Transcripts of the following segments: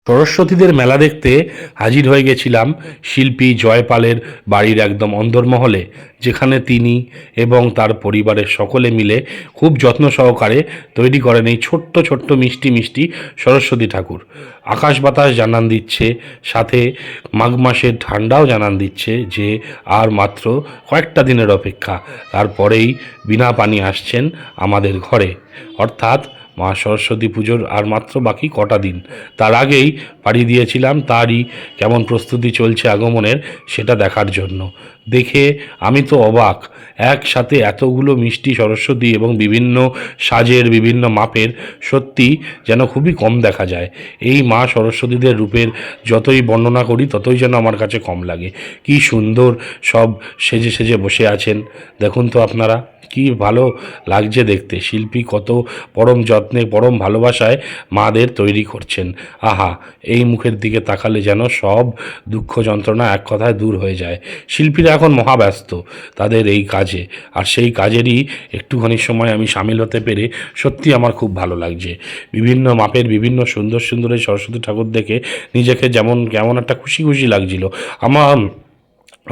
সরস্বতীদের মেলা দেখতে হাজির হয়ে গেছিলাম শিল্পী জয়পালের বাড়ির একদম অন্দরমহলে, যেখানে তিনি এবং তার পরিবারের সকলে মিলে খুব যত্ন সহকারে তৈরি করেন এই ছোট্ট ছোট্ট মিষ্টি মিষ্টি সরস্বতী ঠাকুর। আকাশ বাতাস জানান দিচ্ছে, সাথে মাঘ মাসের ঠান্ডাও জানান দিচ্ছে যে আর মাত্র কয়েকটা দিনের অপেক্ষা, তারপরেই বিনা পানি আসছেন আমাদের ঘরে। অর্থাৎ মা সরস্বতী পুজোর আর মাত্র বাকি কটা দিন, তার আগেই পাড়ি দিয়েছিলাম তারই কেমন প্রস্তুতি চলছে আগমনের সেটা দেখার জন্য। দেখে আমি তো অবাক, একসাথে এতগুলো মিষ্টি সরস্বতী এবং বিভিন্ন সাজের বিভিন্ন মাপের, সত্যি যেন খুবই কম দেখা যায়। এই মা সরস্বতীদের রূপের যতই বর্ণনা করি ততই যেন আমার কাছে কম লাগে। কি সুন্দর সব সেজে সেজে বসে আছেন, দেখুন তো আপনারা, কি ভালো লাগছে দেখতে। শিল্পী কত পরম যত্নে পরম ভালোবাসায় মাদের তৈরি করছেন। আহা, এই মুখের দিকে তাকালে যেন সব দুঃখ যন্ত্রণা এক কথায় দূর হয়ে যায়। শিল্পীরা এখন মহাব্যস্ত তাদের এই কাজে, আর সেই কাজেরই একটুখানি সময় আমি সামিল হতে পেরে সত্যি আমার খুব ভালো লাগছে। বিভিন্ন মাপের বিভিন্ন সুন্দর সুন্দর এই সরস্বতী ঠাকুর দেখে নিজেকে যেমন কেমন একটা খুশি খুশি লাগছিল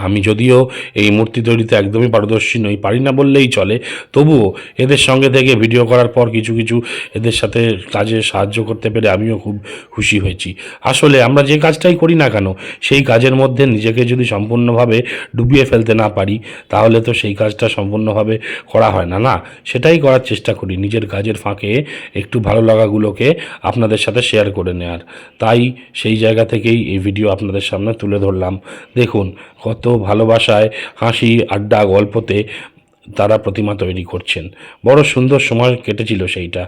আমি যদিও এই মূর্তি তৈরিতে একদমই পারদর্শী নই, পারি না বললেই চলে, তবুও এদের সঙ্গে থেকে ভিডিও করার পর কিছু কিছু এদের সাথে কাজে সাহায্য করতে পেরে আমিও খুব খুশি হয়েছি। আসলে আমরা যে কাজটাই করি না কেন, সেই কাজের মধ্যে নিজেকে যদি সম্পূর্ণভাবে ডুবিয়ে ফেলতে না পারি, তাহলে তো সেই কাজটা সম্পূর্ণভাবে করা হয় না। সেটাই করার চেষ্টা করি, নিজের কাজের ফাঁকে একটু ভালো লাগাগুলোকে আপনাদের সাথে শেয়ার করে নেওয়ার। তাই সেই জায়গা থেকেই এই ভিডিও আপনাদের সামনে তুলে ধরলাম। দেখুন কত ভালোবাসায়, হাসি আড্ডা গল্পতে তারা প্রতিমা তৈরি করছেন। বড় সুন্দর সময় কেটেছিল সেইটা।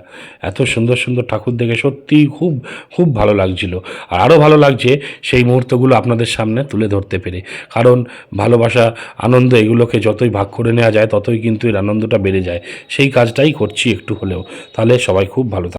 এত সুন্দর সুন্দর ঠাকুর দেখে সত্যিই খুব খুব ভালো লাগছিল। আর আরও ভালো লাগছে সেই মুহূর্তগুলো আপনাদের সামনে তুলে ধরতে পেরে, কারণ ভালোবাসা আনন্দ এগুলোকে যতই ভাগ করে নেওয়া যায় ততই কিন্তু এর আনন্দটা বেড়ে যায়। সেই কাজটাই করছি একটু হলেও। তাহলে সবাই খুব ভালো